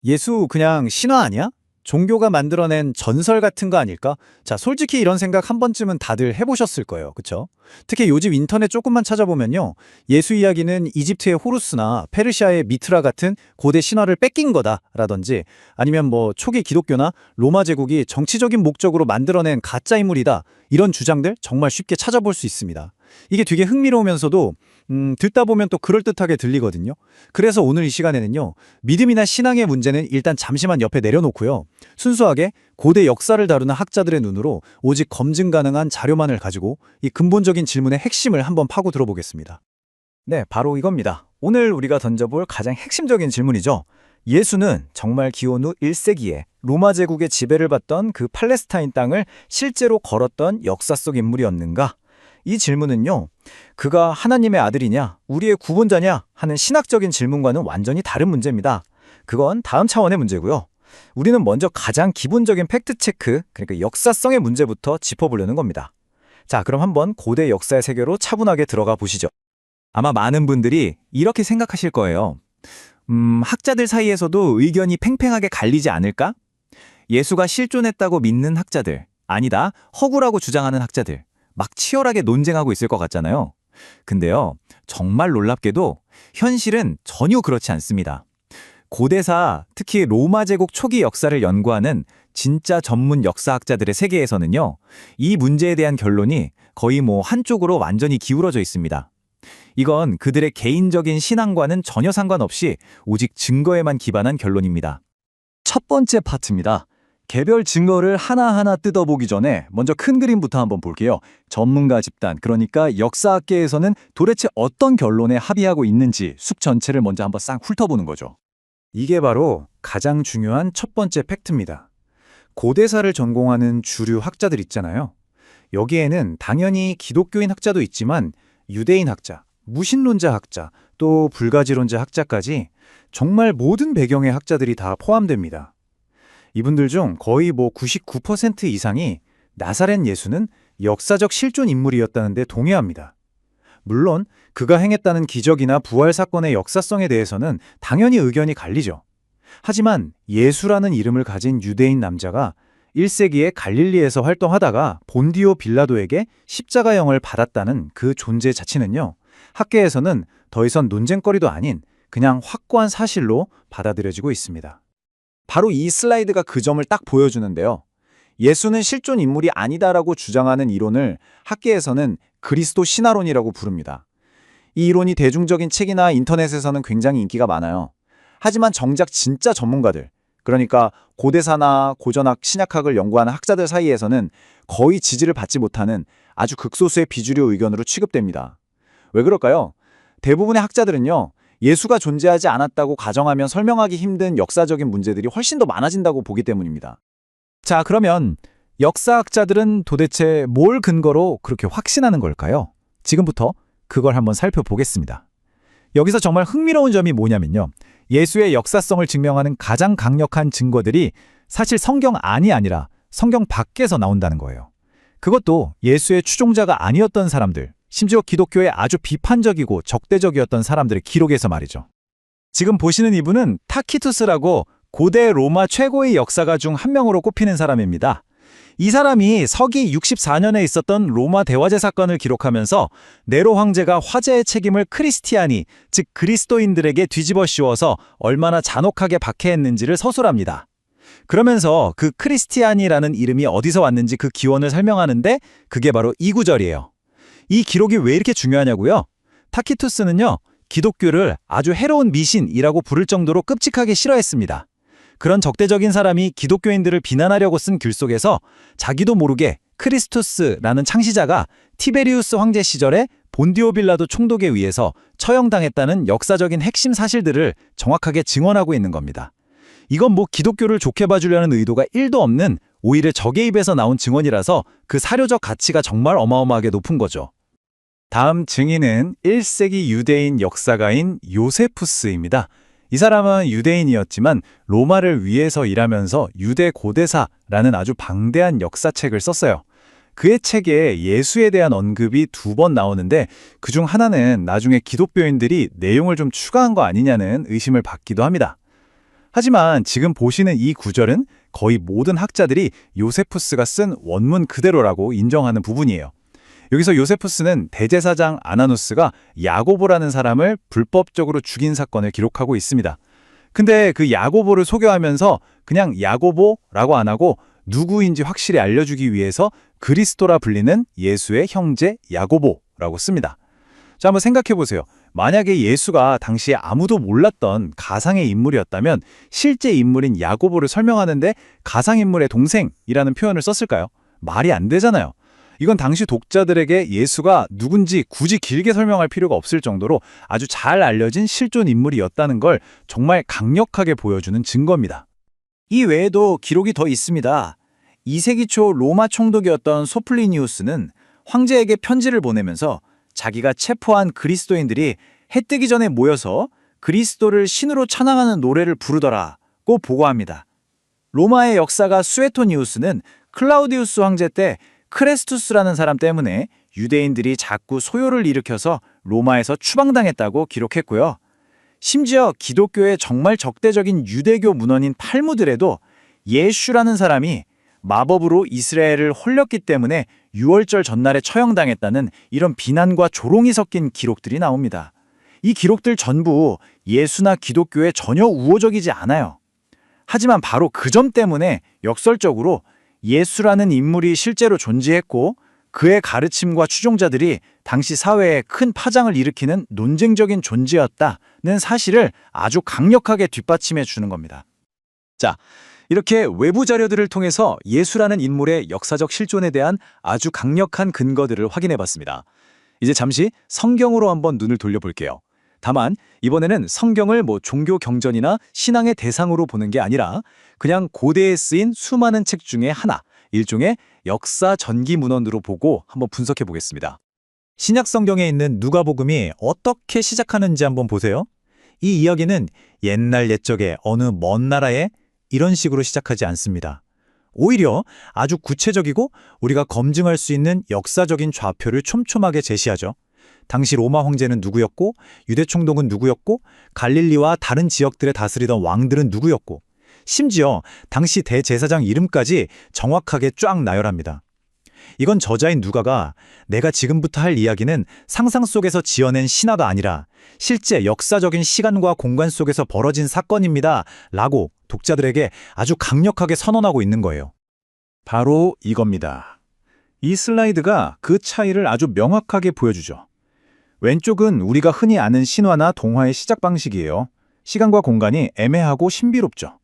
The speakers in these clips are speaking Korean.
예수 그냥 신화 아니야? 종교가 만들어낸 전설 같은 거 아닐까? 자, 솔직히 이런 생각 한 번쯤은 다들 해보셨을 거예요. 그쵸? 특히 요즘 인터넷 조금만 찾아보면요. 예수 이야기는 이집트의 호루스나 페르시아의 미트라 같은 고대 신화를 뺏긴 거다라든지 아니면 뭐 초기 기독교나 로마 제국이 정치적인 목적으로 만들어낸 가짜 인물이다. 이런 주장들 정말 쉽게 찾아볼 수 있습니다. 이게 되게 흥미로우면서도 듣다 보면 또 그럴듯하게 들리거든요. 그래서 오늘 이 시간에는요. 믿음이나 신앙의 문제는 일단 잠시만 옆에 내려놓고요. 순수하게 고대 역사를 다루는 학자들의 눈으로 오직 검증 가능한 자료만을 가지고 이 근본적인 질문의 핵심을 한번 파고 들어보겠습니다. 네, 바로 이겁니다. 오늘 우리가 던져볼 가장 핵심적인 질문이죠. 예수는 정말 기원 후 1세기에 로마 제국의 지배를 받던 그 팔레스타인 땅을 실제로 걸었던 역사 속 인물이었는가? 이 질문은요, 그가 하나님의 아들이냐, 우리의 구본자냐 하는 신학적인 질문과는 완전히 다른 문제입니다. 그건 다음 차원의 문제고요. 우리는 먼저 가장 기본적인 팩트체크, 그러니까 역사성의 문제부터 짚어보려는 겁니다. 자, 그럼 한번 고대 역사의 세계로 차분하게 들어가 보시죠. 아마 많은 분들이 이렇게 생각하실 거예요. 학자들 사이에서도 의견이 팽팽하게 갈리지 않을까? 예수가 실존했다고 믿는 학자들, 아니다, 허구라고 주장하는 학자들, 막 치열하게 논쟁하고 있을 것 같잖아요. 근데요, 정말 놀랍게도 현실은 전혀 그렇지 않습니다. 고대사, 특히 로마 제국 초기 역사를 연구하는 진짜 전문 역사학자들의 세계에서는요, 이 문제에 대한 결론이 거의 한쪽으로 완전히 기울어져 있습니다. 이건 그들의 개인적인 신앙과는 전혀 상관없이 오직 증거에만 기반한 결론입니다. 첫 번째 파트입니다. 개별 증거를 하나하나 뜯어보기 전에 먼저 큰 그림부터 한번 볼게요. 전문가 집단, 그러니까 역사학계에서는 도대체 어떤 결론에 합의하고 있는지 숲 전체를 먼저 한번 싹 훑어보는 거죠. 이게 바로 가장 중요한 첫 번째 팩트입니다. 고대사를 전공하는 주류 학자들 있잖아요. 여기에는 당연히 기독교인 학자도 있지만 유대인 학자, 무신론자 학자, 또 불가지론자 학자까지 정말 모든 배경의 학자들이 다 포함됩니다. 이분들 중 거의 99% 이상이 나사렛 예수는 역사적 실존 인물이었다는데 동의합니다. 물론 그가 행했다는 기적이나 부활 사건의 역사성에 대해서는 당연히 의견이 갈리죠. 하지만 예수라는 이름을 가진 유대인 남자가 1세기에 갈릴리에서 활동하다가 본디오 빌라도에게 십자가형을 받았다는 그 존재 자체는요. 학계에서는 더 이상 논쟁거리도 아닌 그냥 확고한 사실로 받아들여지고 있습니다. 바로 이 슬라이드가 그 점을 딱 보여주는데요. 예수는 실존 인물이 아니다라고 주장하는 이론을 학계에서는 그리스도 신화론이라고 부릅니다. 이 이론이 대중적인 책이나 인터넷에서는 굉장히 인기가 많아요. 하지만 정작 진짜 전문가들, 그러니까 고대사나 고전학, 신약학을 연구하는 학자들 사이에서는 거의 지지를 받지 못하는 아주 극소수의 비주류 의견으로 취급됩니다. 왜 그럴까요? 대부분의 학자들은요. 예수가 존재하지 않았다고 가정하면 설명하기 힘든 역사적인 문제들이 훨씬 더 많아진다고 보기 때문입니다. 자, 그러면 역사학자들은 도대체 뭘 근거로 그렇게 확신하는 걸까요? 지금부터 그걸 한번 살펴보겠습니다. 여기서 정말 흥미로운 점이 뭐냐면요. 예수의 역사성을 증명하는 가장 강력한 증거들이 사실 성경 안이 아니라 성경 밖에서 나온다는 거예요. 그것도 예수의 추종자가 아니었던 사람들, 심지어 기독교에 아주 비판적이고 적대적이었던 사람들의 기록에서 말이죠. 지금 보시는 이분은 타키투스라고 고대 로마 최고의 역사가 중 한 명으로 꼽히는 사람입니다. 이 사람이 서기 64년에 있었던 로마 대화제 사건을 기록하면서 네로 황제가 화제의 책임을 크리스티아니, 즉 그리스도인들에게 뒤집어 씌워서 얼마나 잔혹하게 박해했는지를 서술합니다. 그러면서 그 크리스티아니라는 이름이 어디서 왔는지 그 기원을 설명하는데 그게 바로 이 구절이에요. 이 기록이 왜 이렇게 중요하냐고요? 타키투스는요, 기독교를 아주 해로운 미신이라고 부를 정도로 끔찍하게 싫어했습니다. 그런 적대적인 사람이 기독교인들을 비난하려고 쓴 글 속에서 자기도 모르게 크리스투스라는 창시자가 티베리우스 황제 시절에 본디오 빌라도 총독에 의해서 처형당했다는 역사적인 핵심 사실들을 정확하게 증언하고 있는 겁니다. 이건 기독교를 좋게 봐주려는 의도가 1도 없는 오히려 적의 입에서 나온 증언이라서 그 사료적 가치가 정말 어마어마하게 높은 거죠. 다음 증인은 1세기 유대인 역사가인 요세푸스입니다. 이 사람은 유대인이었지만 로마를 위해서 일하면서 유대 고대사라는 아주 방대한 역사책을 썼어요. 그의 책에 예수에 대한 언급이 2번 나오는데 그중 하나는 나중에 기독교인들이 내용을 좀 추가한 거 아니냐는 의심을 받기도 합니다. 하지만 지금 보시는 이 구절은 거의 모든 학자들이 요세푸스가 쓴 원문 그대로라고 인정하는 부분이에요. 여기서 요세푸스는 대제사장 아나누스가 야고보라는 사람을 불법적으로 죽인 사건을 기록하고 있습니다. 근데 그 야고보를 소개하면서 그냥 야고보라고 안 하고 누구인지 확실히 알려주기 위해서 그리스도라 불리는 예수의 형제 야고보라고 씁니다. 자, 한번 생각해 보세요. 만약에 예수가 당시에 아무도 몰랐던 가상의 인물이었다면 실제 인물인 야고보를 설명하는데 가상인물의 동생이라는 표현을 썼을까요? 말이 안 되잖아요. 이건 당시 독자들에게 예수가 누군지 굳이 길게 설명할 필요가 없을 정도로 아주 잘 알려진 실존 인물이었다는 걸 정말 강력하게 보여주는 증거입니다. 이 외에도 기록이 더 있습니다. 2세기 초 로마 총독이었던 소플리니우스는 황제에게 편지를 보내면서 자기가 체포한 그리스도인들이 해 뜨기 전에 모여서 그리스도를 신으로 찬양하는 노래를 부르더라고 보고합니다. 로마의 역사가 수에토니우스는 클라우디우스 황제 때 크레스투스라는 사람 때문에 유대인들이 자꾸 소요를 일으켜서 로마에서 추방당했다고 기록했고요. 심지어 기독교의 정말 적대적인 유대교 문헌인 탈무드에도 예슈라는 사람이 마법으로 이스라엘을 홀렸기 때문에 유월절 전날에 처형당했다는 이런 비난과 조롱이 섞인 기록들이 나옵니다. 이 기록들 전부 예수나 기독교에 전혀 우호적이지 않아요. 하지만 바로 그 점 때문에 역설적으로 예수라는 인물이 실제로 존재했고 그의 가르침과 추종자들이 당시 사회에 큰 파장을 일으키는 논쟁적인 존재였다는 사실을 아주 강력하게 뒷받침해 주는 겁니다. 자, 이렇게 외부 자료들을 통해서 예수라는 인물의 역사적 실존에 대한 아주 강력한 근거들을 확인해 봤습니다. 이제 잠시 성경으로 한번 눈을 돌려볼게요. 다만 이번에는 성경을 종교 경전이나 신앙의 대상으로 보는 게 아니라 그냥 고대에 쓰인 수많은 책 중에 하나, 일종의 역사 전기 문헌으로 보고 한번 분석해 보겠습니다. 신약 성경에 있는 누가복음이 어떻게 시작하는지 한번 보세요. 이 이야기는 옛날 옛적에 어느 먼 나라에 이런 식으로 시작하지 않습니다. 오히려 아주 구체적이고 우리가 검증할 수 있는 역사적인 좌표를 촘촘하게 제시하죠. 당시 로마 황제는 누구였고, 유대 총독은 누구였고, 갈릴리와 다른 지역들에 다스리던 왕들은 누구였고, 심지어 당시 대제사장 이름까지 정확하게 쫙 나열합니다. 이건 저자인 누가가 내가 지금부터 할 이야기는 상상 속에서 지어낸 신화가 아니라 실제 역사적인 시간과 공간 속에서 벌어진 사건입니다. 라고 독자들에게 아주 강력하게 선언하고 있는 거예요. 바로 이겁니다. 이 슬라이드가 그 차이를 아주 명확하게 보여주죠. 왼쪽은 우리가 흔히 아는 신화나 동화의 시작 방식이에요. 시간과 공간이 애매하고 신비롭죠.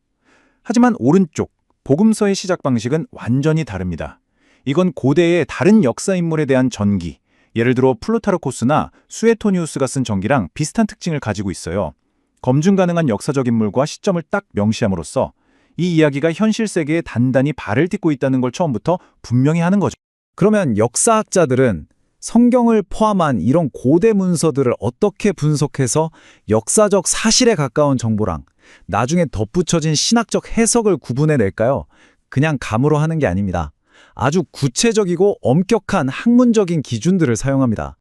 하지만 오른쪽, 복음서의 시작 방식은 완전히 다릅니다. 이건 고대의 다른 역사 인물에 대한 전기, 예를 들어 플루타르코스나 수에토니우스가 쓴 전기랑 비슷한 특징을 가지고 있어요. 검증 가능한 역사적 인물과 시점을 딱 명시함으로써 이 이야기가 현실 세계에 단단히 발을 딛고 있다는 걸 처음부터 분명히 하는 거죠. 그러면 역사학자들은 성경을 포함한 이런 고대 문서들을 어떻게 분석해서 역사적 사실에 가까운 정보랑 나중에 덧붙여진 신학적 해석을 구분해낼까요? 그냥 감으로 하는 게 아닙니다. 아주 구체적이고 엄격한 학문적인 기준들을 사용합니다.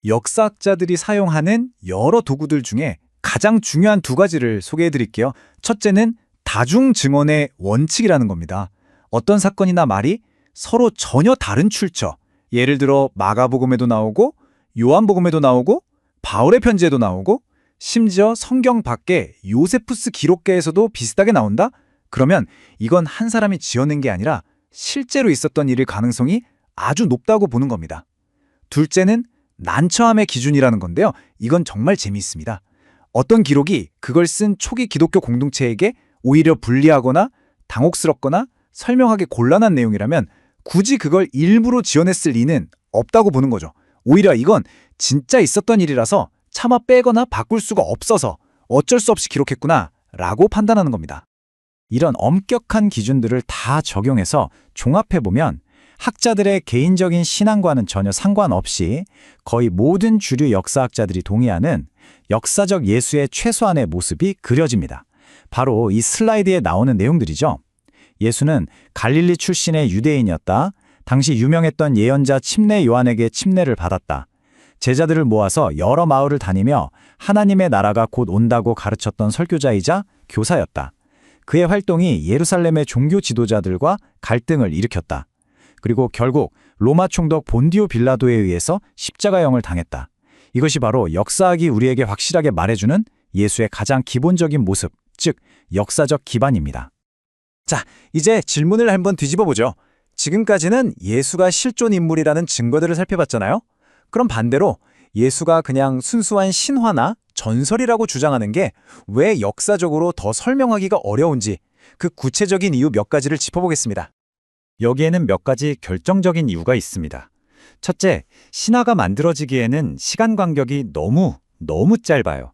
역사학자들이 사용하는 여러 도구들 중에 가장 중요한 두 가지를 소개해드릴게요. 첫째는 다중증언의 원칙이라는 겁니다. 어떤 사건이나 말이 서로 전혀 다른 출처, 예를 들어 마가복음에도 나오고 요한복음에도 나오고 바울의 편지에도 나오고 심지어 성경 밖에 요세푸스 기록계에서도 비슷하게 나온다? 그러면 이건 한 사람이 지어낸 게 아니라 실제로 있었던 일일 가능성이 아주 높다고 보는 겁니다. 둘째는 난처함의 기준이라는 건데요. 이건 정말 재미있습니다. 어떤 기록이 그걸 쓴 초기 기독교 공동체에게 오히려 불리하거나 당혹스럽거나 설명하기 곤란한 내용이라면 굳이 그걸 일부러 지어냈을 리는 없다고 보는 거죠. 오히려 이건 진짜 있었던 일이라서 차마 빼거나 바꿀 수가 없어서 어쩔 수 없이 기록했구나 라고 판단하는 겁니다. 이런 엄격한 기준들을 다 적용해서 종합해보면 학자들의 개인적인 신앙과는 전혀 상관없이 거의 모든 주류 역사학자들이 동의하는 역사적 예수의 최소한의 모습이 그려집니다. 바로 이 슬라이드에 나오는 내용들이죠. 예수는 갈릴리 출신의 유대인이었다. 당시 유명했던 예언자 침례 요한에게 침례를 받았다. 제자들을 모아서 여러 마을을 다니며 하나님의 나라가 곧 온다고 가르쳤던 설교자이자 교사였다. 그의 활동이 예루살렘의 종교 지도자들과 갈등을 일으켰다. 그리고 결국 로마 총독 본디오 빌라도에 의해서 십자가형을 당했다. 이것이 바로 역사학이 우리에게 확실하게 말해주는 예수의 가장 기본적인 모습, 즉 역사적 기반입니다. 자, 이제 질문을 한번 뒤집어보죠. 지금까지는 예수가 실존 인물이라는 증거들을 살펴봤잖아요. 그럼 반대로 예수가 그냥 순수한 신화나 전설이라고 주장하는 게 왜 역사적으로 더 설명하기가 어려운지 그 구체적인 이유 몇 가지를 짚어보겠습니다. 여기에는 몇 가지 결정적인 이유가 있습니다. 첫째, 신화가 만들어지기에는 시간 간격이 너무 짧아요.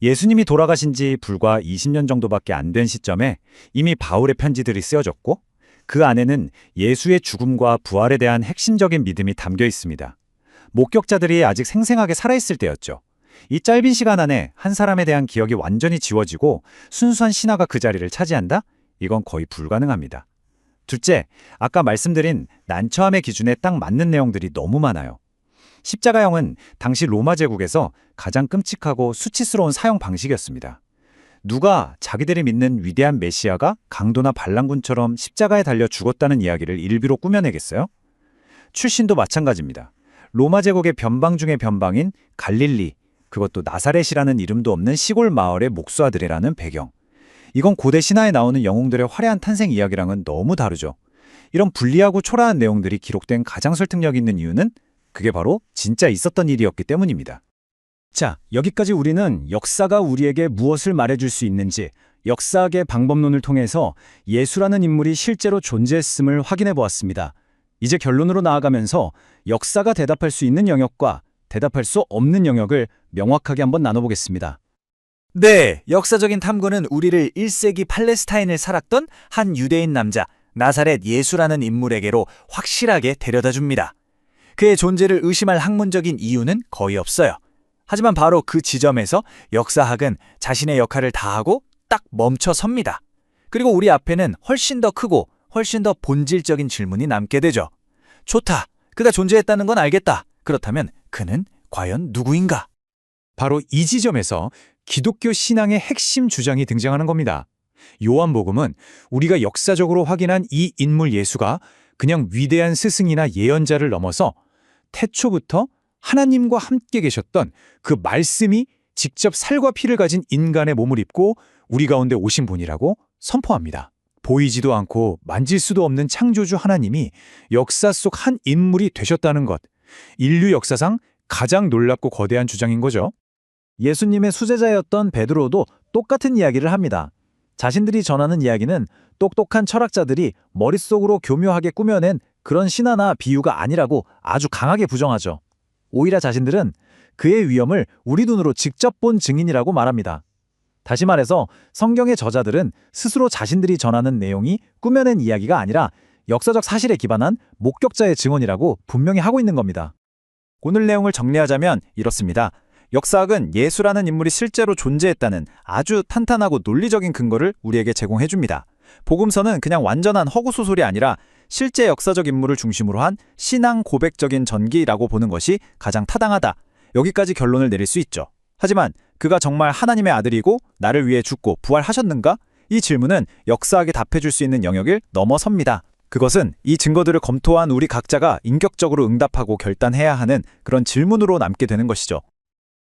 예수님이 돌아가신 지 불과 20년 정도밖에 안 된 시점에 이미 바울의 편지들이 쓰여졌고 그 안에는 예수의 죽음과 부활에 대한 핵심적인 믿음이 담겨 있습니다. 목격자들이 아직 생생하게 살아있을 때였죠. 이 짧은 시간 안에 한 사람에 대한 기억이 완전히 지워지고 순수한 신화가 그 자리를 차지한다? 이건 거의 불가능합니다. 둘째, 아까 말씀드린 난처함의 기준에 딱 맞는 내용들이 너무 많아요. 십자가형은 당시 로마 제국에서 가장 끔찍하고 수치스러운 사형 방식이었습니다. 누가 자기들이 믿는 위대한 메시아가 강도나 반란군처럼 십자가에 달려 죽었다는 이야기를 일비로 꾸며내겠어요? 출신도 마찬가지입니다. 로마 제국의 변방 중의 변방인 갈릴리, 그것도 나사렛이라는 이름도 없는 시골 마을의 목수아들이라는 배경. 이건 고대 신화에 나오는 영웅들의 화려한 탄생 이야기랑은 너무 다르죠. 이런 불리하고 초라한 내용들이 기록된 가장 설득력 있는 이유는 그게 바로 진짜 있었던 일이었기 때문입니다. 자, 여기까지 우리는 역사가 우리에게 무엇을 말해줄 수 있는지 역사학의 방법론을 통해서 예수라는 인물이 실제로 존재했음을 확인해 보았습니다. 이제 결론으로 나아가면서 역사가 대답할 수 있는 영역과 대답할 수 없는 영역을 명확하게 한번 나눠보겠습니다. 네, 역사적인 탐구는 우리를 1세기 팔레스타인을 살았던 한 유대인 남자 나사렛 예수라는 인물에게로 확실하게 데려다줍니다. 그의 존재를 의심할 학문적인 이유는 거의 없어요. 하지만 바로 그 지점에서 역사학은 자신의 역할을 다하고 딱 멈춰 섭니다. 그리고 우리 앞에는 훨씬 더 크고 훨씬 더 본질적인 질문이 남게 되죠. 좋다. 그가 존재했다는 건 알겠다. 그렇다면 그는 과연 누구인가? 바로 이 지점에서 기독교 신앙의 핵심 주장이 등장하는 겁니다. 요한복음은 우리가 역사적으로 확인한 이 인물 예수가 그냥 위대한 스승이나 예언자를 넘어서 태초부터 하나님과 함께 계셨던 그 말씀이 직접 살과 피를 가진 인간의 몸을 입고 우리 가운데 오신 분이라고 선포합니다. 보이지도 않고 만질 수도 없는 창조주 하나님이 역사 속 한 인물이 되셨다는 것. 인류 역사상 가장 놀랍고 거대한 주장인 거죠. 예수님의 수제자였던 베드로도 똑같은 이야기를 합니다. 자신들이 전하는 이야기는 똑똑한 철학자들이 머릿속으로 교묘하게 꾸며낸 그런 신화나 비유가 아니라고 아주 강하게 부정하죠. 오히려 자신들은 그의 위엄을 우리 눈으로 직접 본 증인이라고 말합니다. 다시 말해서 성경의 저자들은 스스로 자신들이 전하는 내용이 꾸며낸 이야기가 아니라 역사적 사실에 기반한 목격자의 증언이라고 분명히 하고 있는 겁니다. 오늘 내용을 정리하자면 이렇습니다. 역사학은 예수라는 인물이 실제로 존재했다는 아주 탄탄하고 논리적인 근거를 우리에게 제공해줍니다. 복음서는 그냥 완전한 허구소설이 아니라 실제 역사적 인물을 중심으로 한 신앙 고백적인 전기라고 보는 것이 가장 타당하다. 여기까지 결론을 내릴 수 있죠. 하지만 그가 정말 하나님의 아들이고 나를 위해 죽고 부활하셨는가? 이 질문은 역사학이 답해줄 수 있는 영역을 넘어섭니다. 그것은 이 증거들을 검토한 우리 각자가 인격적으로 응답하고 결단해야 하는 그런 질문으로 남게 되는 것이죠.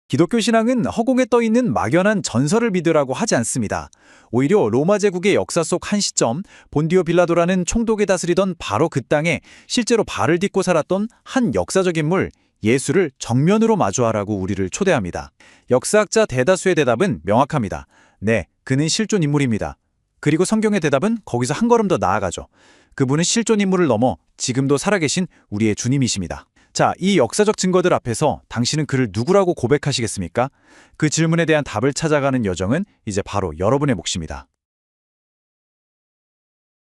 기독교 신앙은 허공에 떠있는 막연한 전설을 믿으라고 하지 않습니다. 오히려 로마 제국의 역사 속 한 시점, 본디오 빌라도라는 총독이 다스리던 바로 그 땅에 실제로 발을 딛고 살았던 한 역사적 인물, 예수를 정면으로 마주하라고 우리를 초대합니다. 역사학자 대다수의 대답은 명확합니다. 네, 그는 실존 인물입니다. 그리고 성경의 대답은 거기서 한 걸음 더 나아가죠. 그분은 실존 인물을 넘어 지금도 살아계신 우리의 주님이십니다. 자, 이 역사적 증거들 앞에서 당신은 그를 누구라고 고백하시겠습니까? 그 질문에 대한 답을 찾아가는 여정은 이제 바로 여러분의 몫입니다.